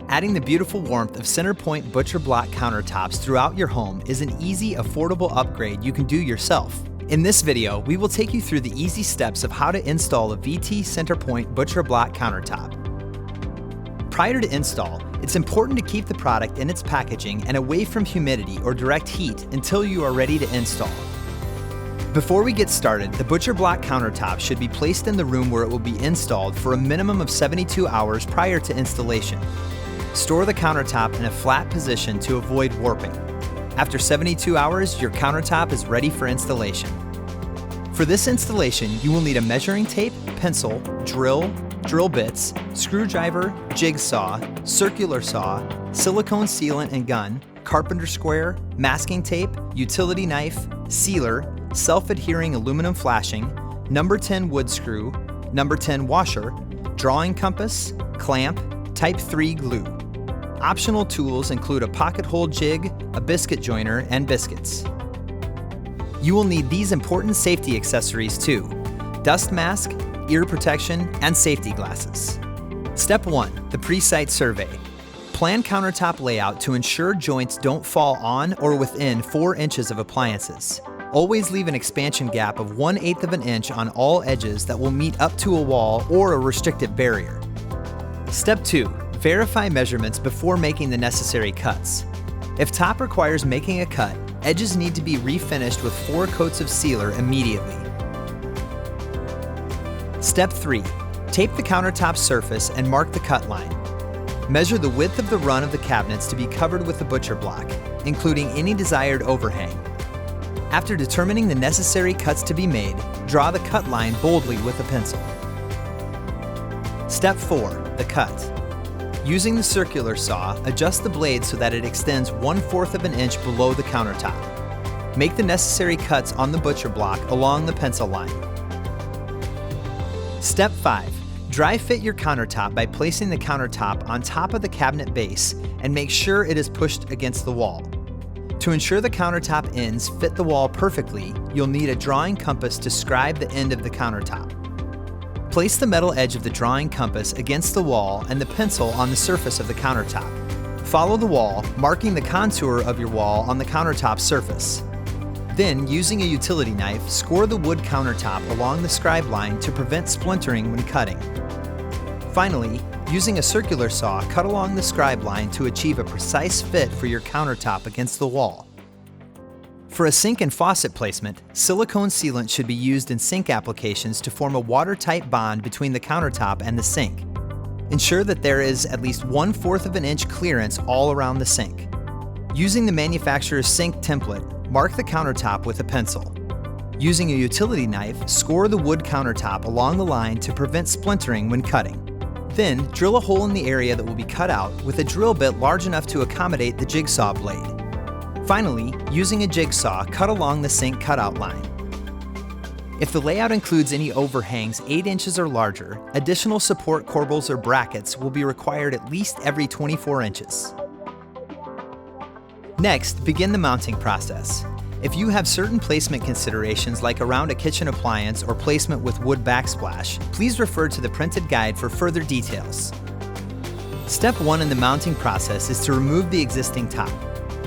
Adding the beautiful warmth of CenterPointe Butcher Block countertops throughout your home is an easy, affordable upgrade you can do yourself. In this video, we will take you through the easy steps of how to install a VT CenterPointe Butcher Block countertop. Prior to install, it's important to keep the product in its packaging and away from humidity or direct heat until you are ready to install. Before we get started, the Butcher Block countertop should be placed in the room where it will be installed for a minimum of 72 hours prior to installation. Store the countertop in a flat position to avoid warping. After 72 hours, your countertop is ready for installation. For this installation, you will need a measuring tape, pencil, drill bits, screwdriver, jigsaw, circular saw, silicone sealant and gun, carpenter square, masking tape, utility knife, sealer, self-adhering aluminum flashing, number 10 wood screw, number 10 washer, drawing compass, clamp, type 3 glue. Optional tools include a pocket hole jig, a biscuit joiner, and biscuits. You will need these important safety accessories too: dust mask, ear protection, and safety glasses. Step 1, the pre-site survey. Plan countertop layout to ensure joints don't fall on or within 4 inches of appliances. Always leave an expansion gap of 1/8 of an inch on all edges that will meet up to a wall or a restrictive barrier. Step 2, verify measurements before making the necessary cuts. If top requires making a cut, edges need to be refinished with 4 coats of sealer immediately. Step 3, tape the countertop surface and mark the cut line. Measure the width of the run of the cabinets to be covered with the butcher block, including any desired overhang. After determining the necessary cuts to be made, draw the cut line boldly with a pencil. Step 4, the cut. Using the circular saw, adjust the blade so that it extends 1/4 of an inch below the countertop. Make the necessary cuts on the butcher block along the pencil line. Step 5, dry fit your countertop by placing the countertop on top of the cabinet base and make sure it is pushed against the wall. To ensure the countertop ends fit the wall perfectly, you'll need a drawing compass to scribe the end of the countertop. Place the metal edge of the drawing compass against the wall and the pencil on the surface of the countertop. Follow the wall, marking the contour of your wall on the countertop surface. Then, using a utility knife, score the wood countertop along the scribe line to prevent splintering when cutting. Finally, using a circular saw, cut along the scribe line to achieve a precise fit for your countertop against the wall. For a sink and faucet placement, silicone sealant should be used in sink applications to form a watertight bond between the countertop and the sink. Ensure that there is at least 1/4 of an inch clearance all around the sink. Using the manufacturer's sink template, mark the countertop with a pencil. Using a utility knife, score the wood countertop along the line to prevent splintering when cutting. Then, drill a hole in the area that will be cut out with a drill bit large enough to accommodate the jigsaw blade. Finally, using a jigsaw, cut along the sink cutout line. If the layout includes any overhangs 8 inches or larger, additional support corbels or brackets will be required at least every 24 inches. Next, begin the mounting process. If you have certain placement considerations like around a kitchen appliance or placement with wood backsplash, please refer to the printed guide for further details. Step 1 in the mounting process is to remove the existing top.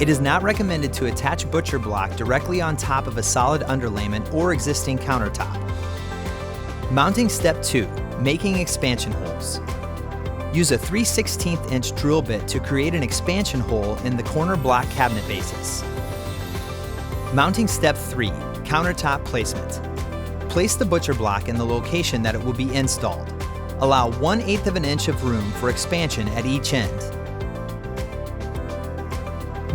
It is not recommended to attach butcher block directly on top of a solid underlayment or existing countertop. Mounting step 2, making expansion holes. Use a 3/16 inch drill bit to create an expansion hole in the corner block cabinet bases. Mounting step 3, countertop placement. Place the butcher block in the location that it will be installed. Allow 1/8 of an inch of room for expansion at each end.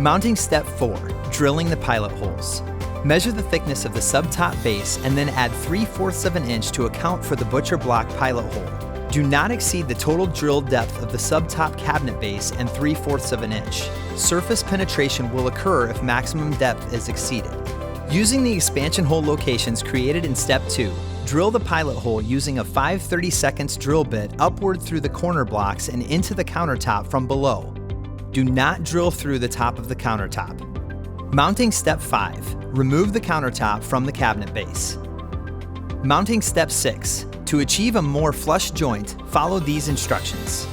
Mounting step 4, drilling the pilot holes. Measure the thickness of the subtop base and then add 3/4 of an inch to account for the butcher block pilot hole. Do not exceed the total drill depth of the subtop cabinet base and 3/4 of an inch. Surface penetration will occur if maximum depth is exceeded. Using the expansion hole locations created in step 2, drill the pilot hole using a 5/32 drill bit upward through the corner blocks and into the countertop from below. Do not drill through the top of the countertop. Mounting step 5, remove the countertop from the cabinet base. Mounting step 6, to achieve a more flush joint, follow these instructions.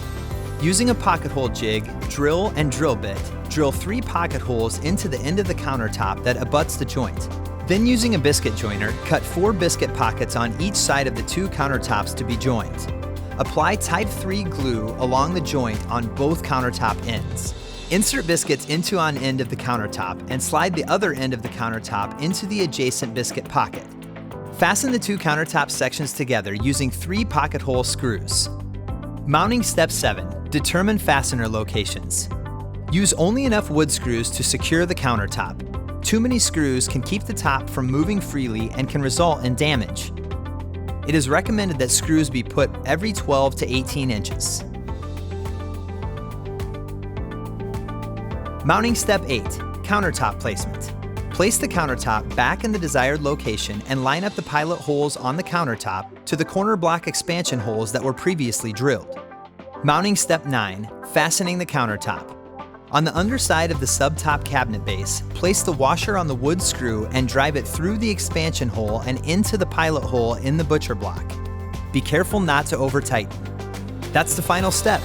Using a pocket hole jig, drill, and drill bit, drill 3 pocket holes into the end of the countertop that abuts the joint. Then using a biscuit joiner, cut 4 biscuit pockets on each side of the 2 countertops to be joined. Apply Type 3 glue along the joint on both countertop ends. Insert biscuits into one end of the countertop and slide the other end of the countertop into the adjacent biscuit pocket. Fasten the 2 countertop sections together using 3 pocket hole screws. Mounting Step 7. Determine fastener locations. Use only enough wood screws to secure the countertop. Too many screws can keep the top from moving freely and can result in damage. It is recommended that screws be put every 12 to 18 inches. Mounting Step 8. Countertop placement. Place the countertop back in the desired location and line up the pilot holes on the countertop to the corner block expansion holes that were previously drilled. Mounting Step 9. Fastening the countertop. On the underside of the subtop cabinet base, place the washer on the wood screw and drive it through the expansion hole and into the pilot hole in the butcher block. Be careful not to over-tighten. That's the final step.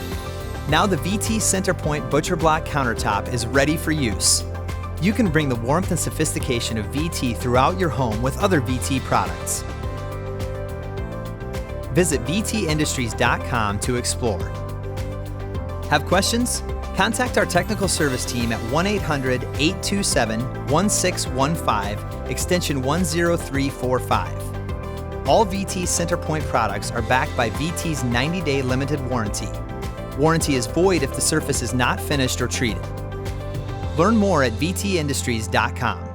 Now the VT CenterPointe Butcher Block countertop is ready for use. You can bring the warmth and sophistication of VT throughout your home with other VT products. Visit vtindustries.com to explore. Have questions? Contact our technical service team at 1-800-827-1615, extension 10345. All VT CenterPointe products are backed by VT's 90-day limited warranty. Warranty is void if the surface is not finished or treated. Learn more at vtindustries.com.